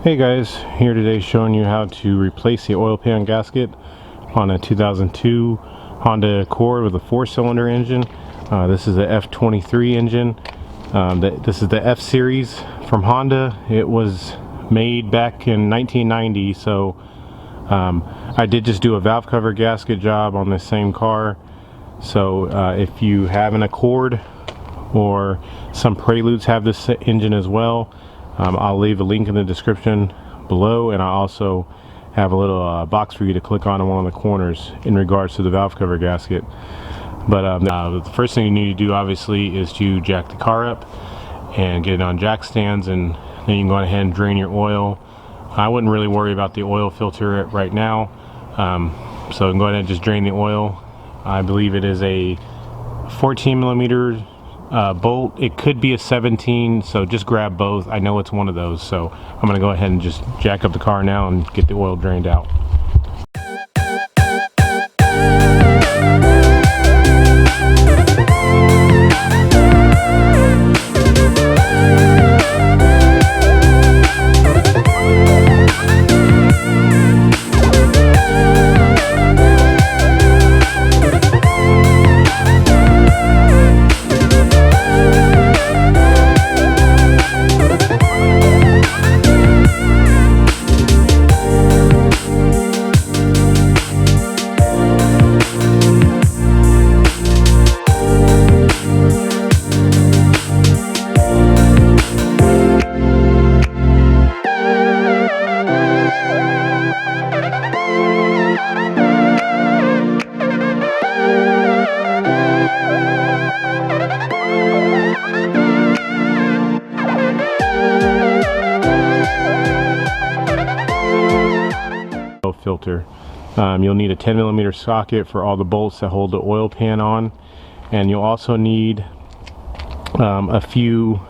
Hey guys, here today showing you how to replace the oil pan gasket on a 2002 Honda Accord with a 4-cylinder engine. This is the F23 engine. This is the F series from Honda. It was made back in 1990, so I did just do a valve cover gasket job on this same car. So if you have an Accord or some Preludes have this engine as well, I'll leave a link in the description below, and I also have a little box for you to click on in one of the corners in regards to the valve cover gasket. But the first thing you need to do obviously is to jack the car up and get it on jack stands, and then you can go ahead and drain your oil. I wouldn't really worry about the oil filter right now, so you can go ahead and just drain the oil. I believe it is a 14 millimeter bolt. It could be a 17, so just grab both. I know it's one of those, so I'm going to go ahead and just jack up the car now and get the oil drained out. Filter. You'll need a 10 millimeter socket for all the bolts that hold the oil pan on, and you'll also need a few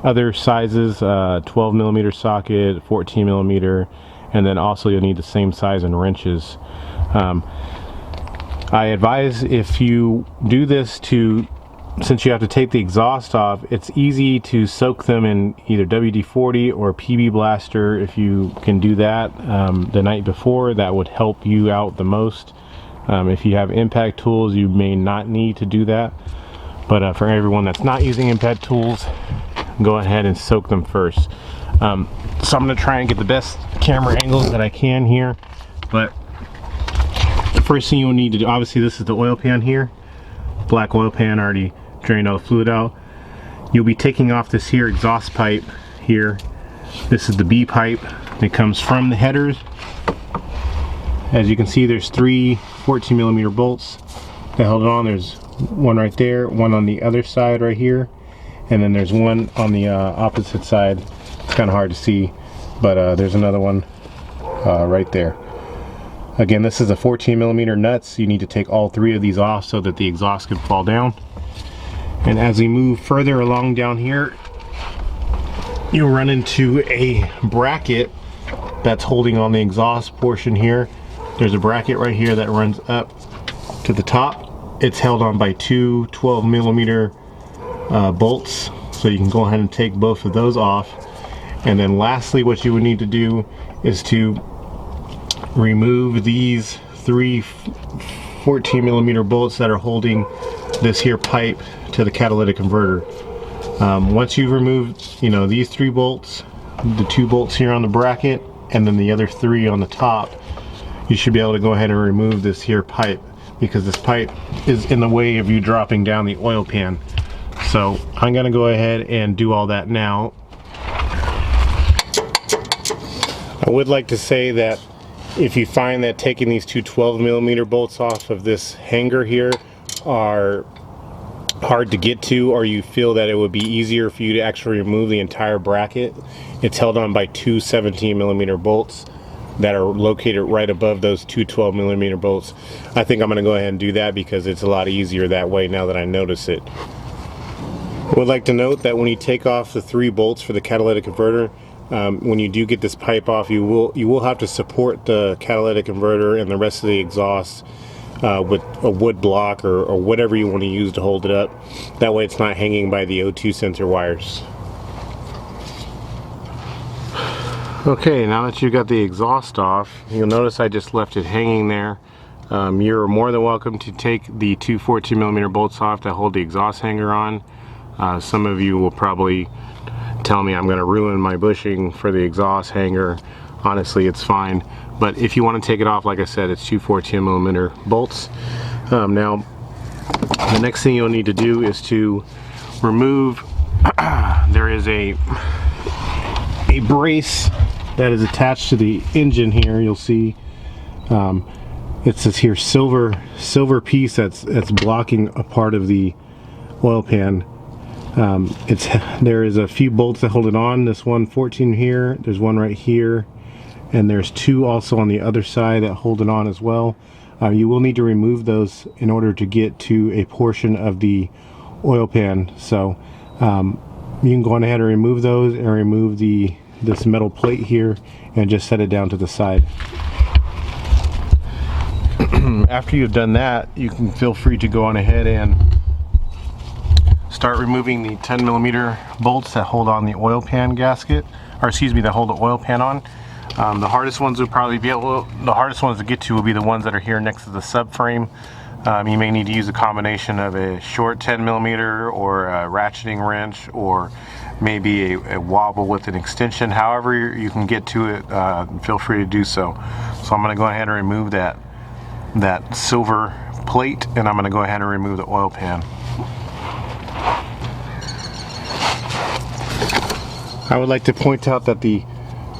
other sizes, 12 millimeter socket, 14 millimeter, and then also you'll need the same size in wrenches. I advise, if you do this, since you have to take the exhaust off, it's easy to soak them in either WD-40 or PB Blaster. If you can do that the night before, that would help you out the most. If you have impact tools, you may not need to do that, but for everyone that's not using impact tools, go ahead and soak them first. So I'm going to try and get the best camera angles that I can here, but the first thing you'll need to do, obviously this is the oil pan here, black oil pan, already drained all the fluid out. You'll be taking off this here exhaust pipe here. This is the B pipe. It comes from the headers. As you can see, there's 3 14 millimeter bolts that held it on. There's one right there, one on the other side right here, and then there's one on the opposite side. It's kind of hard to see, but there's another one right there. Again, this is a 14 millimeter nuts. You need to take all 3 of these off so that the exhaust can fall down. And as we move further along down here, you'll run into a bracket that's holding on the exhaust portion here. There's a bracket right here that runs up to the top. It's held on by 2 12 millimeter bolts, so you can go ahead and take both of those off. And then lastly, what you would need to do is to remove these 3 14 millimeter bolts that are holding this here pipe to the catalytic converter. Once you've removed, these 3 bolts, the 2 bolts here on the bracket, and then the other 3 on the top, you should be able to go ahead and remove this here pipe, because this pipe is in the way of you dropping down the oil pan. So I'm going to go ahead and do all that now. I would like to say that if you find that taking these 2 12 millimeter bolts off of this hanger here are hard to get to, or you feel that it would be easier for you to actually remove the entire bracket, it's held on by 2 17 millimeter bolts that are located right above those 2 12 millimeter bolts. I think I'm going to go ahead and do that because it's a lot easier that way now that I notice it. I would like to note that when you take off the 3 bolts for the catalytic converter, when you do get this pipe off, you will have to support the catalytic converter and the rest of the exhaust with a wood block or whatever you want to use to hold it up. That way it's not hanging by the O2 sensor wires. Okay, now that you've got the exhaust off, you'll notice I just left it hanging there. You're more than welcome to take the two 14mm bolts off that hold the exhaust hanger on. Some of you will probably tell me I'm going to ruin my bushing for the exhaust hanger. Honestly, it's fine. But if you want to take it off, like I said, it's two 14mm bolts. Now, the next thing you'll need to do is to remove, there is a brace that is attached to the engine here. You'll see it says here silver piece that's blocking a part of the oil pan. There is a few bolts that hold it on. This one 14 here, there's one right here, and there's two also on the other side that hold it on as well. You will need to remove those in order to get to a portion of the oil pan. So you can go on ahead and remove those and remove this metal plate here and just set it down to the side. After you've done that, you can feel free to go on ahead and start removing the 10mm bolts that hold on the oil pan gasket, or excuse me, that hold the oil pan on. The hardest ones would probably be the hardest ones to get to will be the ones that are here next to the subframe. You may need to use a combination of a short 10mm or a ratcheting wrench, or maybe a wobble with an extension. However you can get to it, feel free to do so. So I'm going to go ahead and remove that silver plate, and I'm going to go ahead and remove the oil pan. I would like to point out that the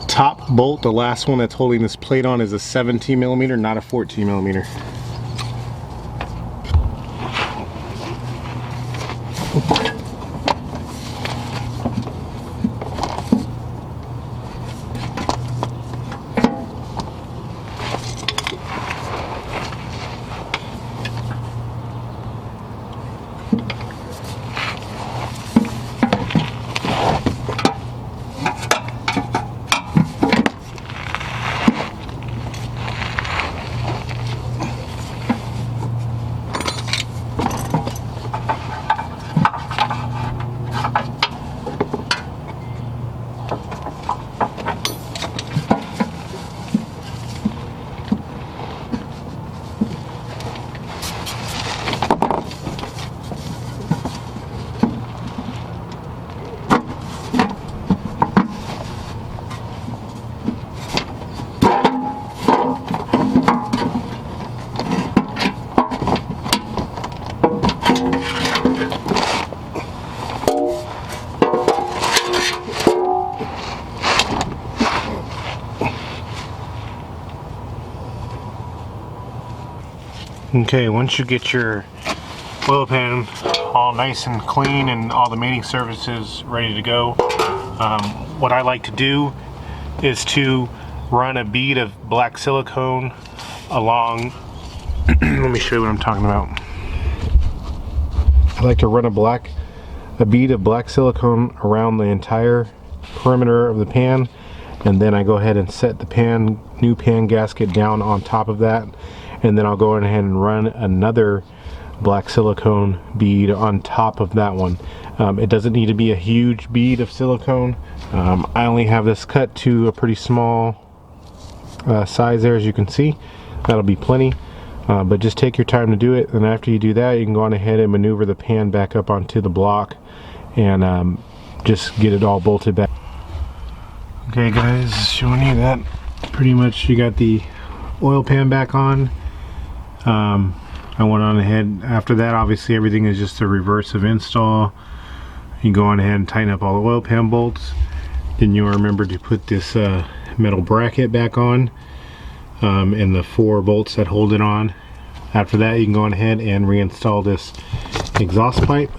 top bolt, the last one that's holding this plate on, is a 17mm, not a 14mm. Okay, once you get your oil pan all nice and clean and all the mating surfaces ready to go, what I like to do is to run a bead of black silicone along let me show you what I'm talking about. I like to run a bead of black silicone around the entire perimeter of the pan, and then I go ahead and set the new pan gasket down on top of that, and then I'll go ahead and run another black silicone bead on top of that one. It doesn't need to be a huge bead of silicone. I only have this cut to a pretty small size there, as you can see. That'll be plenty, but just take your time to do it, and after you do that, you can go on ahead and maneuver the pan back up onto the block and just get it all bolted back. Okay guys, showing you that pretty much you got the oil pan back on. I went on ahead, after that obviously everything is just a reverse of install. You go on ahead and tighten up all the oil pan bolts. Then you'll remember to put this metal bracket back on, and the 4 bolts that hold it on. After that you can go on ahead and reinstall this exhaust pipe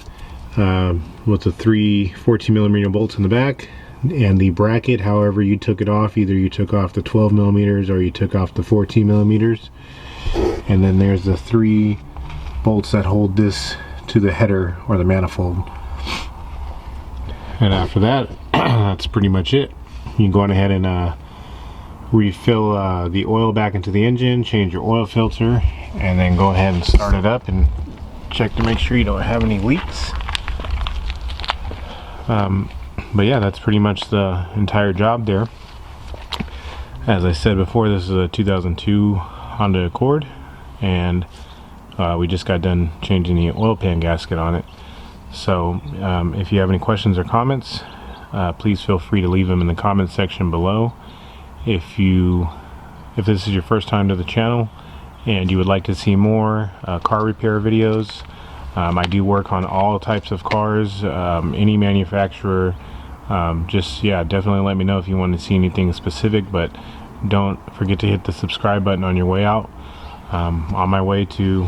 with the 3 14mm bolts in the back, and the bracket, however you took it off, either you took off the 12mm or you took off the 14mm. And then there's the 3 bolts that hold this to the header or the manifold. And after that, that's pretty much it. You can go on ahead and refill the oil back into the engine, change your oil filter, and then go ahead and start it up and check to make sure you don't have any leaks. But yeah, that's pretty much the entire job there. As I said before, this is a 2002 Honda Accord, and we just got done changing the oil pan gasket on it. So if you have any questions or comments, please feel free to leave them in the comments section below. If this is your first time to the channel and you would like to see more car repair videos, I do work on all types of cars, any manufacturer. Definitely let me know if you want to see anything specific, but don't forget to hit the subscribe button on your way out. On my way to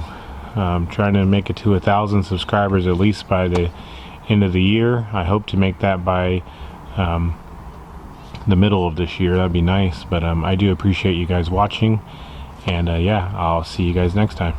trying to make it to 1,000 subscribers at least by the end of the year. I hope to make that by the middle of this year. That'd be nice, but I do appreciate you guys watching, and I'll see you guys next time.